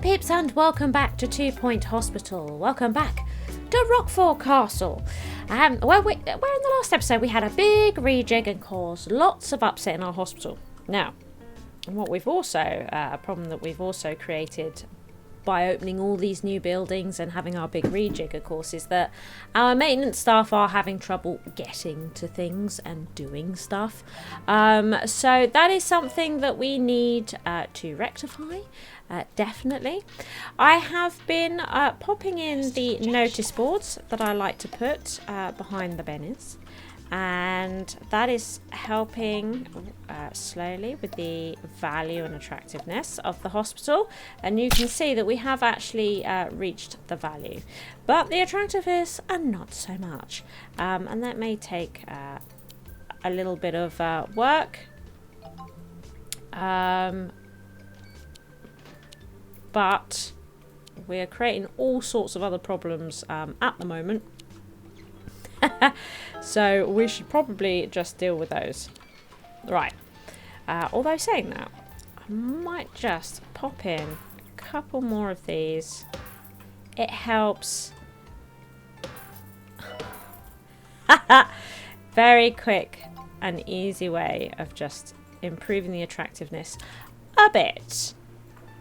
Peeps, and welcome back to 2 Point Hospital. Welcome back to Roquefort Castle. Well, in the last episode we had a big rejig and caused lots of upset in our hospital. Now, what we've also, a problem that we've also created by opening all these new buildings and having our big rejig, of course, is that our maintenance staff are having trouble getting to things and doing stuff. So that is something that we need to rectify, definitely. I have been popping in the notice boards that I like to put behind the bennies. And that is helping slowly with the value and attractiveness of the hospital. And you can see that we have actually reached the value. But the attractiveness, not so much. And that may take a little bit of work. But we are creating all sorts of other problems at the moment. So we should probably just deal with those. Right. Although saying that, I might just pop in a couple more of these. It helps. Very quick and easy way of just improving the attractiveness a bit.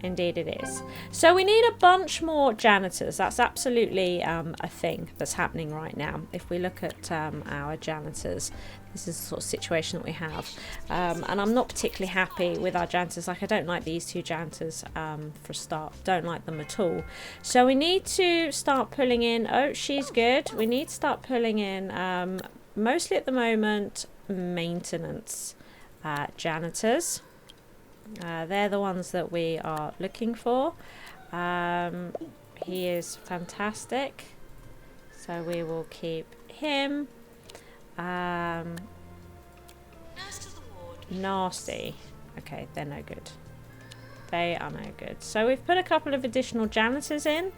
Indeed it is. So we need a bunch more janitors. That's absolutely a thing that's happening right now. If we look at our janitors, this is the sort of situation that we have. And I'm not particularly happy with our janitors. Like, I don't like these two janitors for a start. Don't like them at all. So we need to start pulling in... Oh, she's good. We need to start pulling in, mostly at the moment, maintenance janitors. They're the ones that we are looking for. He is fantastic, so we will keep him. Nasty. Okay, they're no good. They are no good. So we've put a couple of additional janitors in.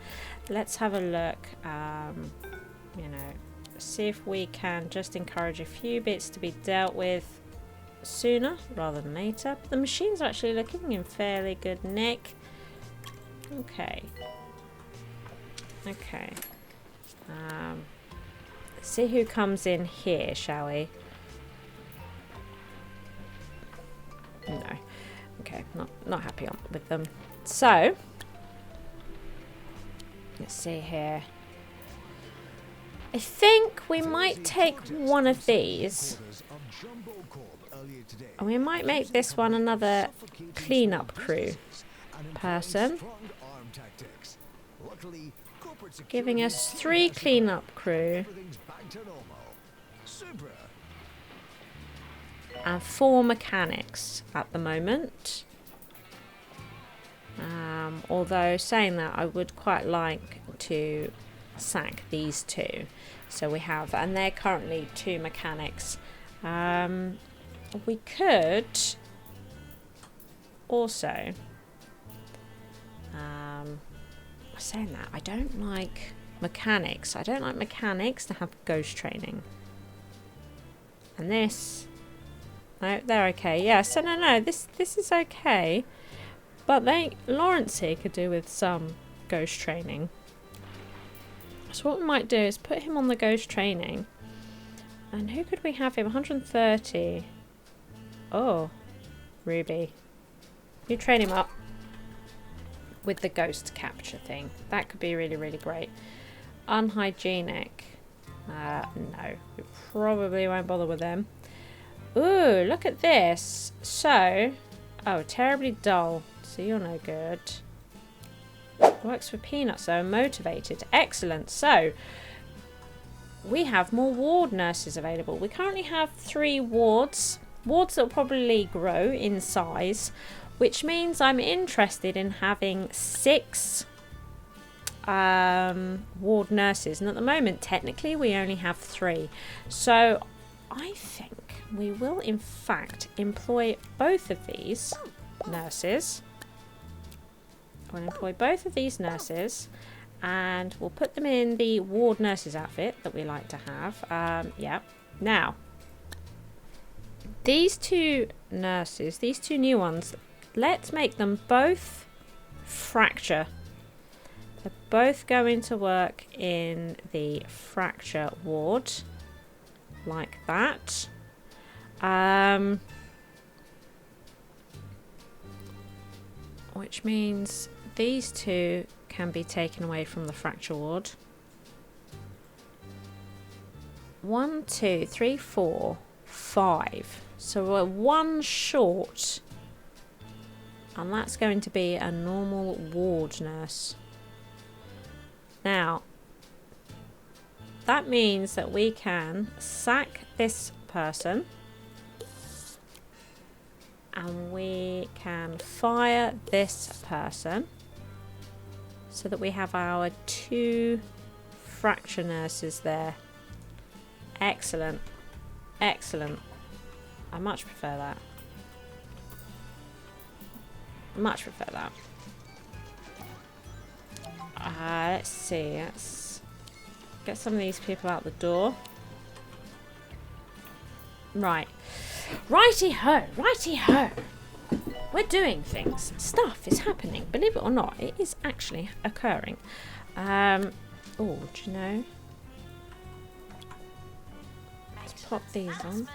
Let's have a look. You know, see if we can just encourage a few bits to be dealt with sooner rather than later. The machines are actually looking in fairly good nick. Okay. Let's see who comes in here, shall we? No. Okay, not happy with them. So let's see here. I think we might take one of these. And we might make this one another cleanup crew person. Giving us 3 cleanup crew. And 4 mechanics at the moment. Although saying that, I would quite like to sack these 2. So we have, and they're currently 2 mechanics. We could also, saying that, I don't like mechanics. I don't like mechanics to have ghost training. And this, no, they're okay. Yeah, so no, this is okay. But Lawrence here could do with some ghost training. So what we might do is put him on the ghost training. And who could we have him? 130. Oh, Ruby. You train him up with the ghost capture thing. That could be really, really great. Unhygienic. No, we probably won't bother with them. Ooh, look at this. So, oh, terribly dull. So you're no good. Works for peanuts though. Motivated. Excellent. So, we have more ward nurses available. We currently have 3 wards. Wards that will probably grow in size, which means I'm interested in having 6 ward nurses. And at the moment, technically, we only have 3. So I think we will, in fact, employ both of these nurses. We'll employ both of these nurses. And we'll put them in the ward nurses outfit that we like to have. Yeah. Now, these 2 nurses, these 2 new ones, let's make them both fracture. They're both going to work in the fracture ward, like that. Which means these two can be taken away from the fracture ward. 1, 2, 3, 4, 5. So we're 1 short. And that's going to be a normal ward nurse. Now, that means that we can sack this person. And we can fire this person. So that we have our 2 fracture nurses there. Excellent. Excellent. I much prefer that. Much prefer that. Let's see. Let's get some of these people out the door. Right. Righty-ho. Righty-ho. We're doing things. Stuff is happening. Believe it or not, it is actually occurring. Oh, do you know? Let's pop these on.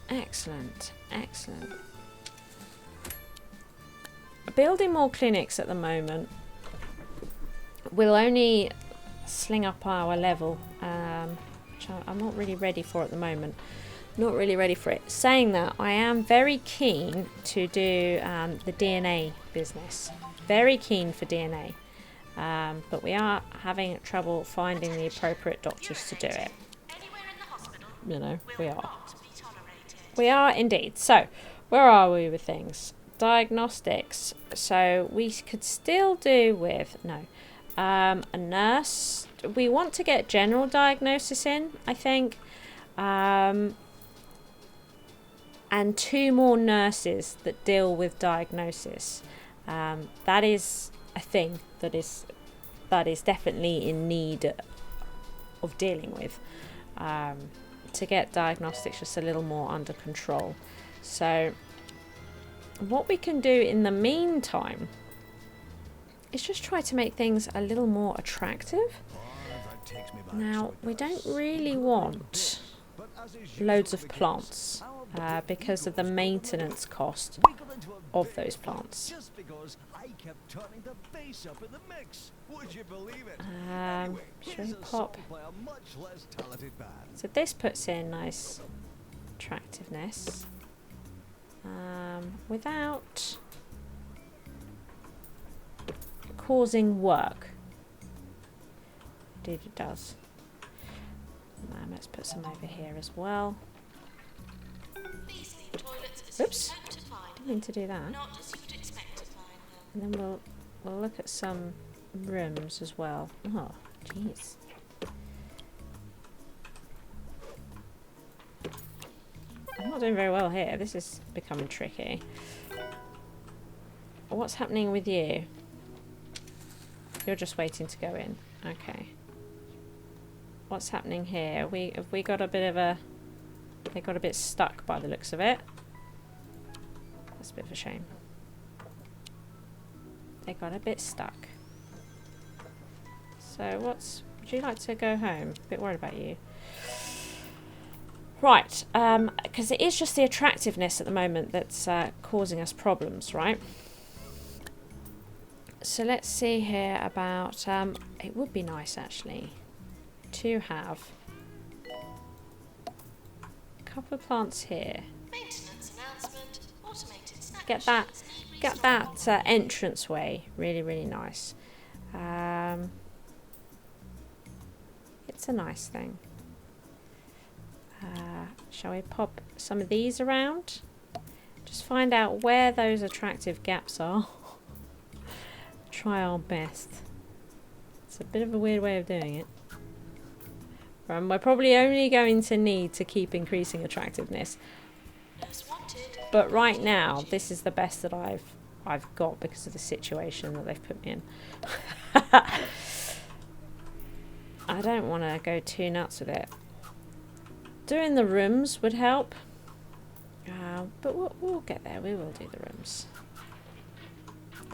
Excellent. Excellent. Building more clinics at the moment will only sling up our level, which I'm not really ready for at the moment. Not really ready for it. Saying that, I am very keen to do the DNA business. Very keen for DNA. But we are having trouble finding the appropriate doctors to do it. You know, we are. We are indeed. So, where are we with things? Diagnostics. So, we could still do with, a nurse. We want to get general diagnosis in, I think. And 2 more nurses that deal with diagnosis. That is a thing that is definitely in need of dealing with. To get diagnostics just a little more under control. So what we can do in the meantime is just try to make things a little more attractive. Now, we don't really want loads of plants because of the maintenance cost of those plants. Should we pop? So this puts in nice attractiveness without causing work. Indeed it does. Let's put some over here as well. Oops, didn't mean to do that. And then we'll look at some rooms as well. Oh, jeez. I'm not doing very well here. This is becoming tricky. What's happening with you? You're just waiting to go in. Okay. What's happening here? Have we got a bit of a... They got a bit stuck by the looks of it. That's a bit of a shame. They got a bit stuck. So would you like to go home? A bit worried about you. Right, because it is just the attractiveness at the moment that's causing us problems, right? So let's see here about, it would be nice actually to have a couple of plants here. Maintenance announcement, automated snap get that entranceway really, really nice. It's a nice thing. Shall we pop some of these around? Just find out where those attractive gaps are. Try our best. It's a bit of a weird way of doing it. We're probably only going to need to keep increasing attractiveness. But right now, this is the best that I've got because of the situation that they've put me in. I don't want to go too nuts with it. Doing the rooms would help. But we'll get there. We will do the rooms.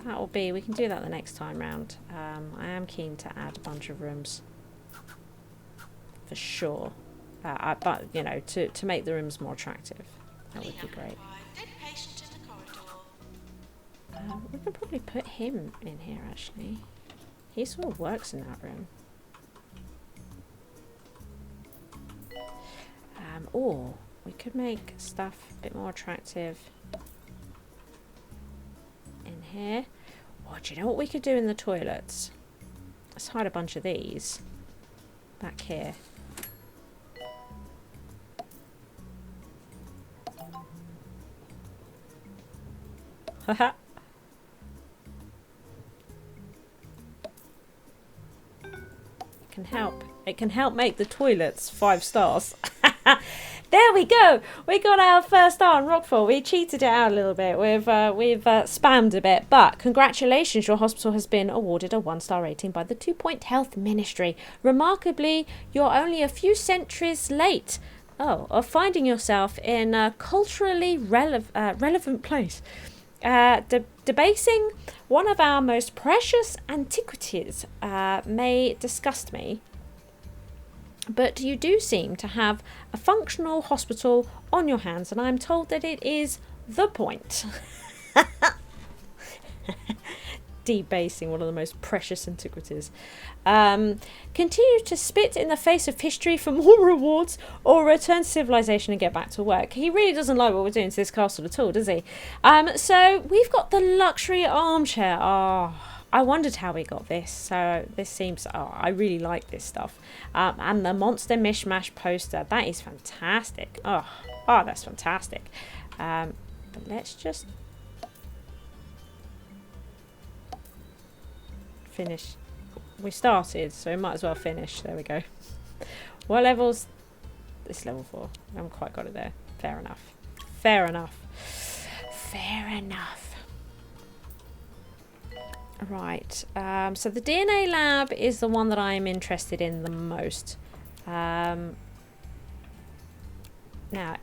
That will be, we can do that the next time round. I am keen to add a bunch of rooms. For sure. But, you know, to make the rooms more attractive. That would be great. We can probably put him in here, actually. He sort of works in that room. Or we could make stuff a bit more attractive in here. Oh, do you know what we could do in the toilets? Let's hide a bunch of these back here. Haha. It can help make the toilets 5 stars. There we go. We got our first star on Roquefort. We cheated it out a little bit. We've spammed a bit, but congratulations, your hospital has been awarded a 1-star rating by the 2 Point Health Ministry. Remarkably, you're only a few centuries late of finding yourself in a culturally relevant place. Debasing one of our most precious antiquities may disgust me, but you do seem to have a functional hospital on your hands, and I'm told that it is the point. Debasing one of the most precious antiquities. Continue to spit in the face of history for more rewards, or return to civilization and get back to work. He really doesn't like what we're doing to this castle at all, does he? So we've got the luxury armchair. Oh, I wondered how we got this. So this seems, I really like this stuff. And the monster mishmash poster, that is fantastic. Oh, that's fantastic. But let's just finish. We started, so we might as well finish. There we go. What level's this? Level 4. I haven't quite got it there. Fair enough. Fair enough. Fair enough. Right. So the DNA lab is the one that I am interested in the most. Now,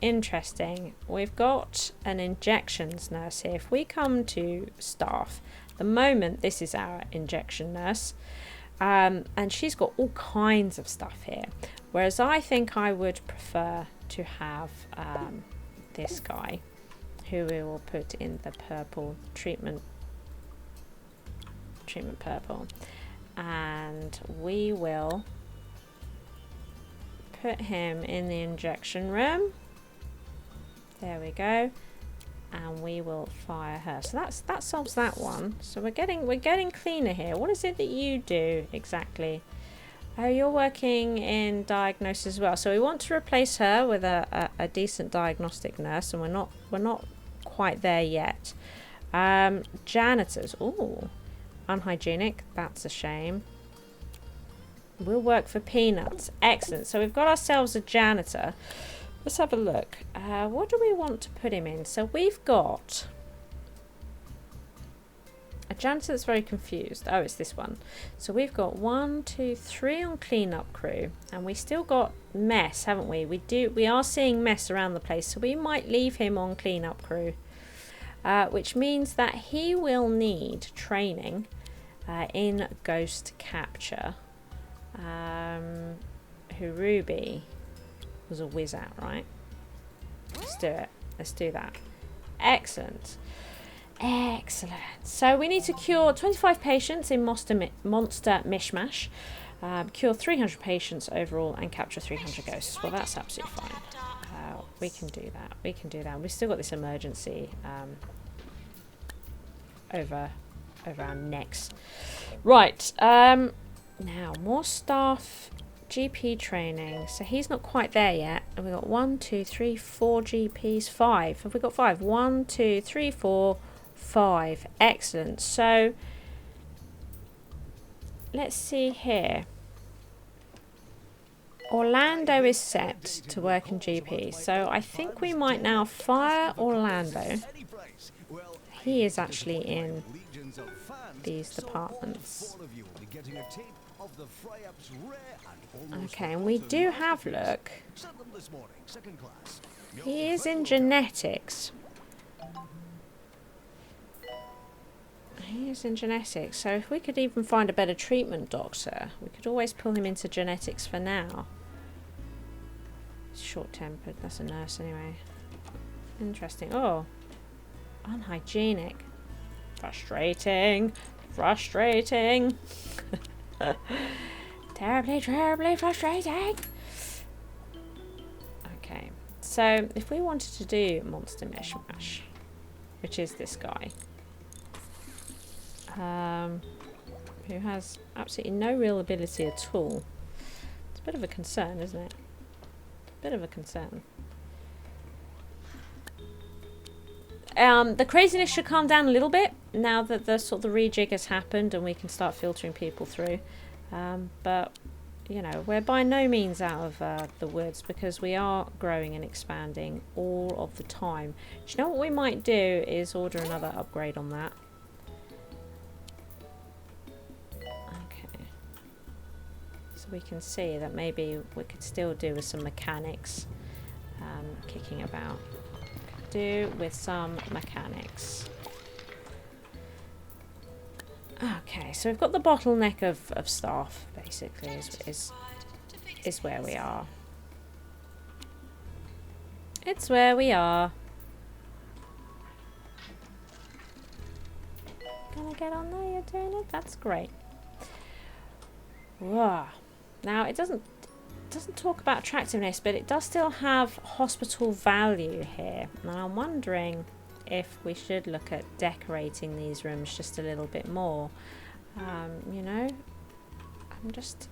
interesting. We've got an injections nurse here. If we come to staff, the moment this is our injection nurse, and she's got all kinds of stuff here, whereas I think I would prefer to have this guy, who we will put in the purple treatment purple, and we will put him in the injection room. There we go. And we will fire her. So that solves that one. So we're getting cleaner here. What is it that you do exactly? Oh, you're working in diagnosis as well. So we want to replace her with a decent diagnostic nurse, and we're not quite there yet. Janitors. Ooh, unhygienic. That's a shame. We'll work for peanuts. Excellent. So we've got ourselves a janitor. Let's have a look. What do we want to put him in? So we've got a janitor that's very confused. Oh, it's this one. So we've got 1, 2, 3 on cleanup crew, and we still got mess, haven't we? We are seeing mess around the place, so we might leave him on cleanup crew, which means that he will need training in ghost capture. Ruby was a whiz at, right? Let's do it. Let's do that. Excellent. Excellent. So we need to cure 25 patients in monster mishmash, cure 300 patients overall, and capture 300 ghosts. Well, that's absolutely fine. We can do that. We can do that. We've still got this emergency over our necks. Right. Now, more staff. GP training. So he's not quite there yet. And we've got 1, 2, 3, 4 GPs. 5. Have we got 5? 1, 2, 3, 4, 5. Excellent. So let's see here. Orlando is set to work in GP. So I think we might now fire Orlando. He is actually in these departments. Okay, and we do have, look, He is in genetics. He is in genetics. So if we could even find a better treatment doctor, we could always pull him into genetics for now. He's short-tempered. That's a nurse anyway. Interesting. Oh. Unhygienic. Frustrating. Frustrating. Terribly, terribly frustrating. Okay. So if we wanted to do monster mishmash, which is this guy, who has absolutely no real ability at all. It's a bit of a concern, isn't it? Bit of a concern. The craziness should calm down a little bit now that the sort of the rejig has happened and we can start filtering people through. But you know, we're by no means out of the woods because we are growing and expanding all of the time. Do you know what we might do is order another upgrade on that. Okay. So we can see that maybe we could still do with some mechanics kicking about. Do with some mechanics. Okay, so we've got the bottleneck of staff, basically, is where we are. It's where we are. Gonna get on there, you're doing it? That's great. Whoa. Now, it doesn't talk about attractiveness, but it does still have hospital value here. And I'm wondering if we should look at decorating these rooms just a little bit more. You know, I'm just,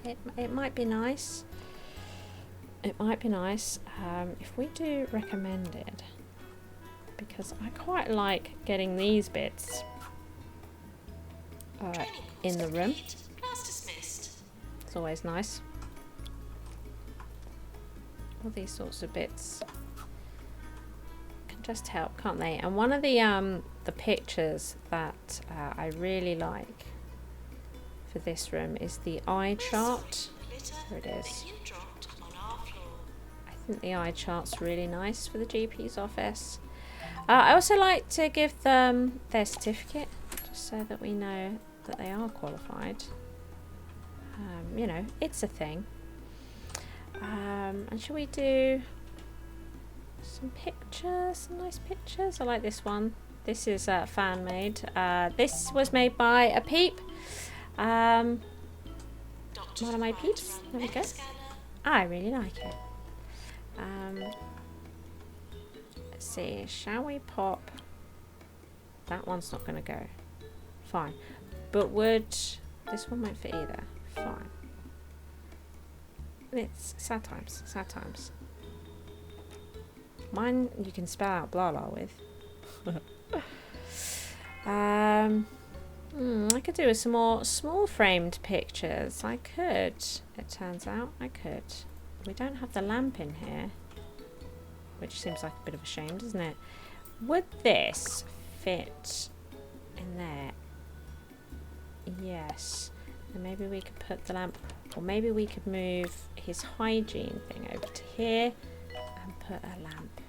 it might be nice. It might be nice if we do recommended, because I quite like getting these bits in the room. It's always nice. All these sorts of bits can just help, can't they? And one of the pictures that I really like for this room is the eye chart. There it is. I think the eye chart's really nice for the GP's office. I also like to give them their certificate, just so that we know that they are qualified. You know, it's a thing. And shall we do some pictures, some nice pictures? I like this one. This is fan made. This was made by a PEEP. One of my peeps. There we go. I really like it. Let's see. Shall we pop? That one's not going to go. Fine. But would this one won't fit either? Fine. It's sad times. Sad times. Mine you can spell out Blarla with. I could do with some more small framed pictures. I could. It turns out I could. We don't have the lamp in here, which seems like a bit of a shame, doesn't it? Would this fit in there? Yes. And maybe we could put the lamp, or maybe we could move his hygiene thing over to here and put a lamp.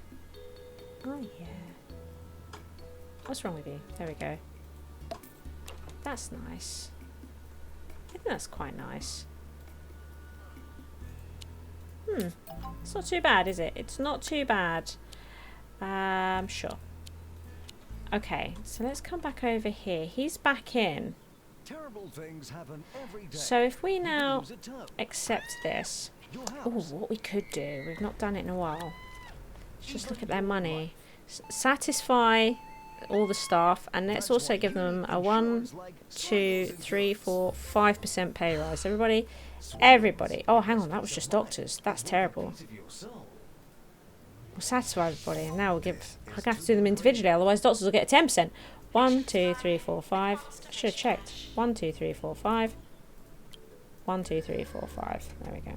Oh yeah. What's wrong with you? There we go. That's nice. I think that's quite nice. It's not too bad, is it? It's not too bad. Sure. Okay, so let's come back over here. He's back in. Terrible things happen every day. So if we now accept this, oh, what we could do, we've not done it in a while. Let's just look at their money. Satisfy all the staff, and let's also give them a 1, 2, 3, 4, 5% pay rise. Everybody. Oh, hang on, that was just doctors. That's terrible. We'll satisfy everybody, and now we'll give. I'm gonna have to do them individually, otherwise doctors will get a 10%. 1, 2, 3, 4, 5. I should have checked. 1, 2, 3, 4, 5. 1, 2, 3, 4, 5. There we go.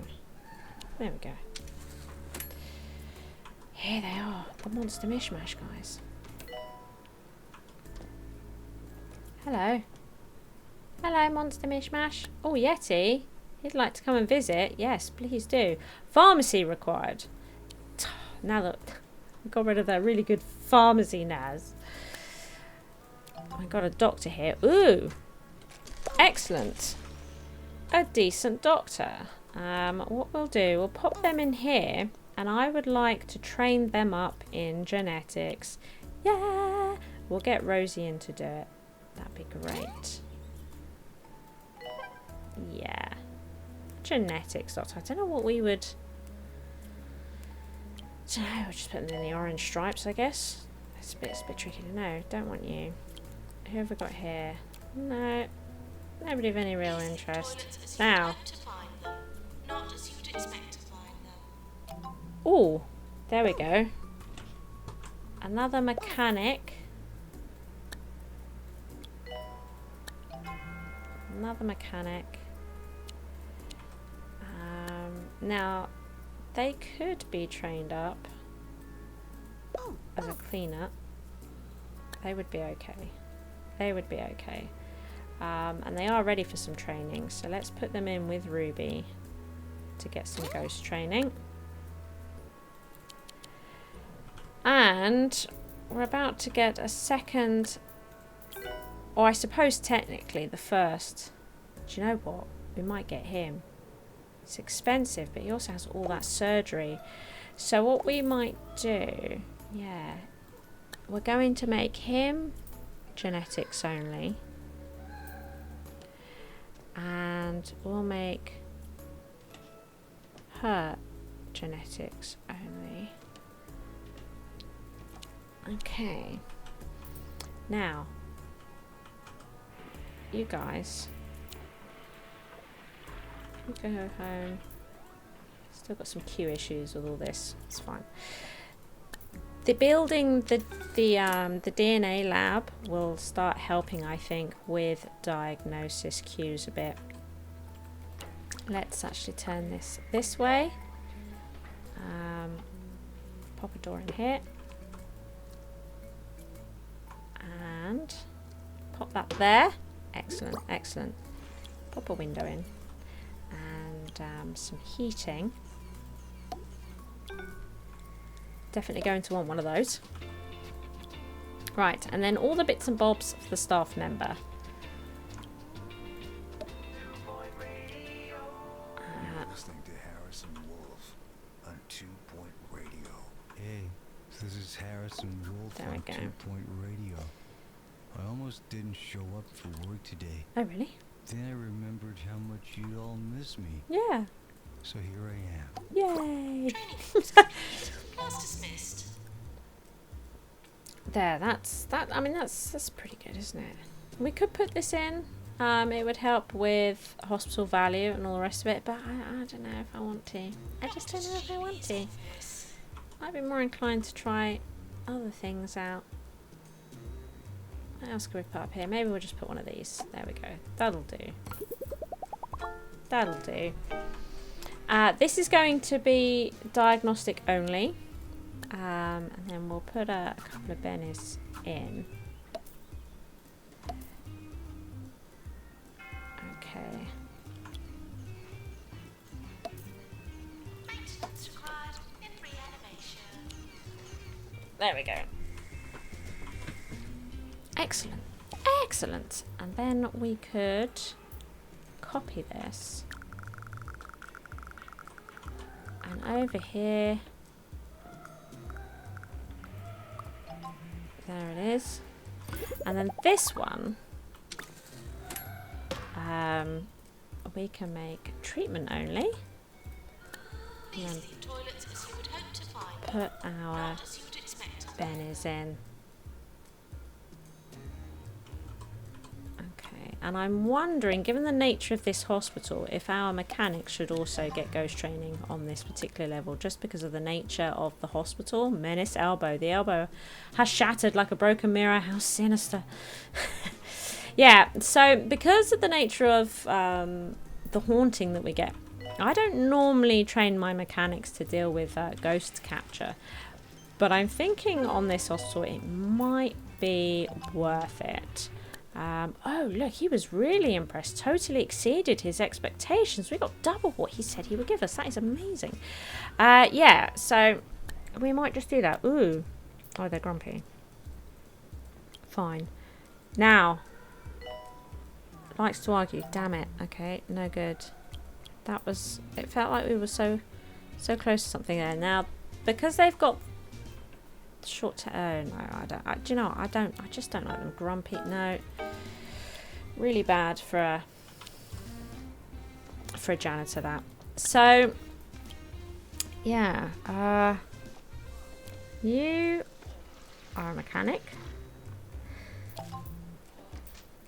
There we go. Here they are, the monster mishmash guys. Hello. Hello, monster mishmash. Oh, Yeti. He'd like to come and visit. Yes, please do. Pharmacy required. now that I got rid of that really good pharmacy Naz. I got a doctor here. Ooh, excellent. A decent doctor. What we'll do, we'll pop them in here, and I would like to train them up in genetics. Yeah, we'll get Rosie in to do it. That'd be great. Yeah, genetics doctor. I don't know what we would. I don't know. We'll just put them in the orange stripes, I guess. It's a bit tricky to know. Don't want you. Who have we got here? No. Nobody of any real interest. Now. Oh, there we go. Another mechanic. Another mechanic. Now, they could be trained up as a cleaner. They would be okay. They would be okay. And they are ready for some training, so let's put them in with Ruby to get some ghost training. And we're about to get a second, or I suppose technically the first. Do you know what? We might get him. It's expensive, but he also has all that surgery. So what we might do, yeah, we're going to make him genetics only. And we'll make her genetics only. Okay. Now, you guys, you go home. Still got some queue issues with all this. It's fine. The building the DNA lab will start helping, I think, with diagnosis queues a bit. Let's actually turn this way. Pop a door in here. And pop that there. Excellent, excellent. Pop a window in. And some heating. Definitely going to want one of those. Right, and then all the bits and bobs for the staff member. Listening to Harrison Wolf on 2-Point Radio. Hey, this is Harrison Wolf There we on go. 2-Point Radio. I almost didn't show up for work today. Oh, really? Then I remembered how much you'd all miss me. Yeah. So here I am. Yay. Class dismissed. There, I mean, that's pretty good, isn't it? We could put this in. It would help with hospital value and all the rest of it, but I don't know if I want to. I just don't know if I want to. I'd be more inclined to try other things out. What else can we put up here? Maybe we'll just put one of these. There we go. That'll do. That'll do. This is going to be diagnostic only. And then we'll put a couple of bennies in. Okay. Maintenance required in reanimation. There we go. Excellent. Excellent. And then we could copy this. And over here. There it is. And then this one. We can make treatment only. These And are the toilets as you would hope to find. put our Not as you would expect. bennies in. Okay, and I'm wondering, given the nature of this hospital, if our mechanics should also get ghost training on this particular level, just because of the nature of the hospital. Menace elbow. The elbow has shattered like a broken mirror. How sinister. Yeah, so because of the nature of the haunting that we get, I don't normally train my mechanics to deal with ghost capture. But I'm thinking on this hospital it might be worth it. Oh, look, he was really impressed. Totally exceeded his expectations. We got double what he said he would give us. That is amazing. Yeah, so We might just do that. Ooh. Oh, they're grumpy. Fine. Now. Likes to argue. Damn it. Okay, no good. That was... It felt like we were so close to something there. Now, because they've got short... oh, no, I don't... do you know what? I just don't like them. Grumpy. No. Really bad for a janitor, that. So, yeah. You are a mechanic.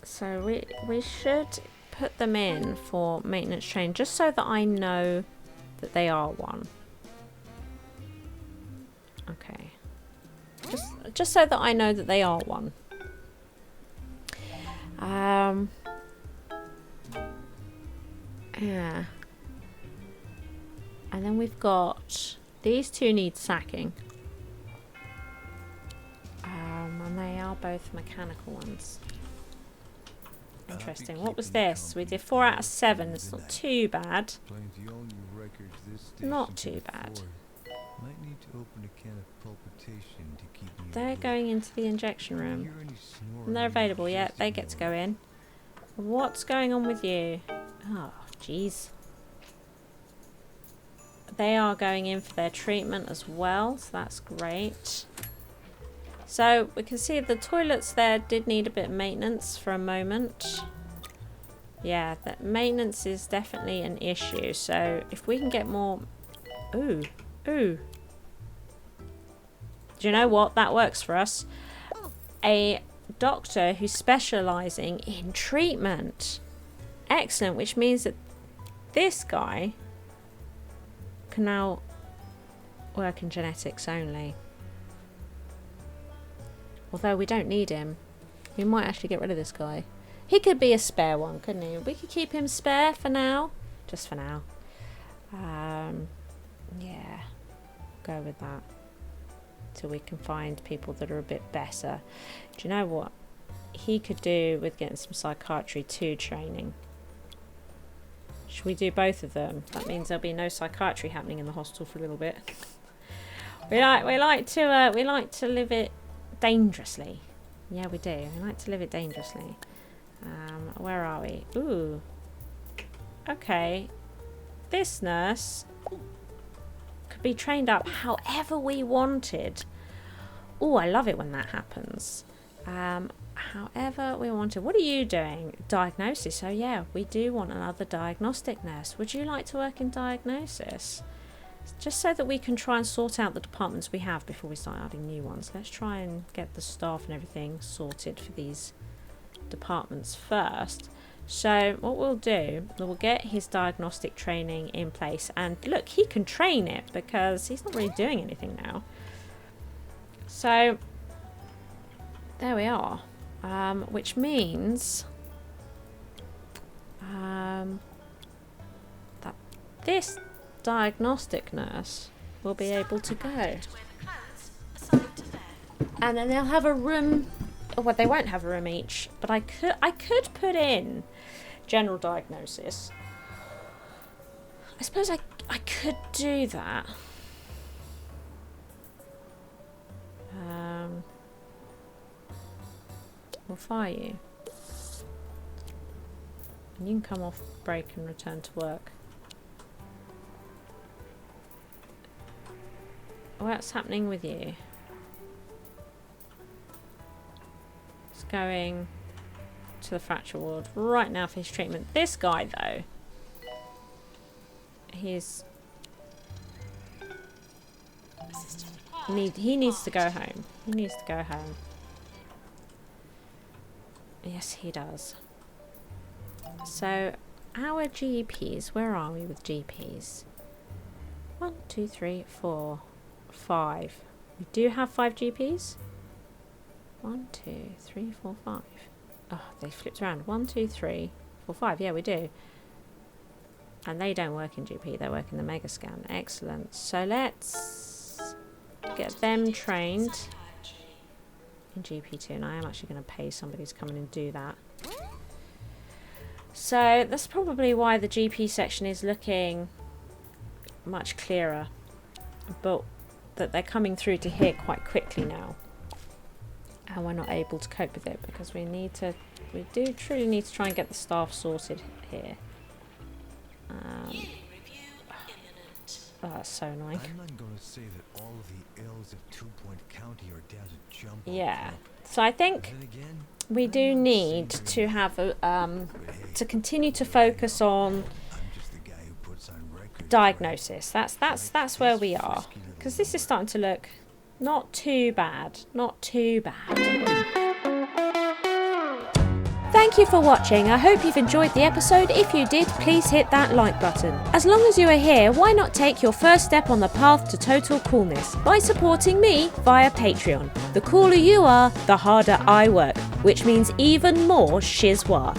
So we should put them in for maintenance training, just so that I know that they are one. Okay. Just so that I know that they are one. Yeah. And then we've got these two need sacking. And they are both mechanical ones. Interesting. What was this? We did 4 out of 7. It's not too bad. Not too bad. Might need to open a can of palpitation to keep me They're awake. going into the injection room. And they're available. Yeah, they get to go in. What's going on with you? Oh, jeez. They are going in for their treatment as well, so that's great. So we can see the toilets there did need a bit of maintenance for a moment. Yeah, that maintenance is definitely an issue. So if we can get more... Ooh. Do you know what? That works for us. A doctor who's specialising in treatment. Excellent, which means that this guy can now work in genetics only. Although we don't need him. We might actually get rid of this guy. He could be a spare one, couldn't he? We could keep him spare for now. Just for now. Yeah. Go with that. Till we can find people that are a bit better. Do you know what he could do with getting some psychiatry 2 training? Should we do both of them? That means there'll be no psychiatry happening in the hostel for a little bit. We like to live it dangerously. Yeah, we do. We like to live it dangerously. Where are we? Ooh. Okay. This nurse could be trained up however we wanted. Oh, I love it when that happens. However we wanted. What are you doing? Diagnosis. So yeah, we do want another diagnostic nurse. Would you like to work in diagnosis? Just so that we can try and sort out the departments we have before we start adding new ones. Let's try and get the staff and everything sorted for these departments first. So what we'll do, we'll get his diagnostic training in place. And look, he can train it because he's not really doing anything now. So there we are. Which means that this diagnostic nurse will be able to go. And then they'll have a room. Well, they won't have a room each, but I could put in general diagnosis. I suppose I could do that. We'll fire you. And you can come off break and return to work. What's happening with you? It's going to the fracture ward right now for his treatment. This guy, though, he needs to go home. He needs to go home. Yes, he does. So, our GPs, where are we with GPs? 1, 2, 3, 4, 5. We do have 5 GPs. 1, 2, 3, 4, 5. Oh, they flipped around. 1, 2, 3, 4, 5. Yeah, we do. And they don't work in GP, they work in the mega scan. Excellent. So let's get them trained in GP2, and I am actually going to pay somebody to come in and do that. So that's probably why the GP section is looking much clearer. But that they're coming through to here quite quickly now. And we're not able to cope with it because we do truly need to try and get the staff sorted here. Hearing review imminent. Oh, that's so annoying. I'm not going to say that all of the ills of 2 Point County are down to jump. Yeah. So I think Then again, we do need to have a, to continue to focus on I'm just the guy who puts on record. diagnosis. That's where we are, because this is starting to look not too bad. Not too bad. Thank you for watching. I hope you've enjoyed the episode. If you did, please hit that like button. As long as you are here, why not take your first step on the path to total coolness by supporting me via Patreon. The cooler you are, the harder I work, which means even more SHIZWAH.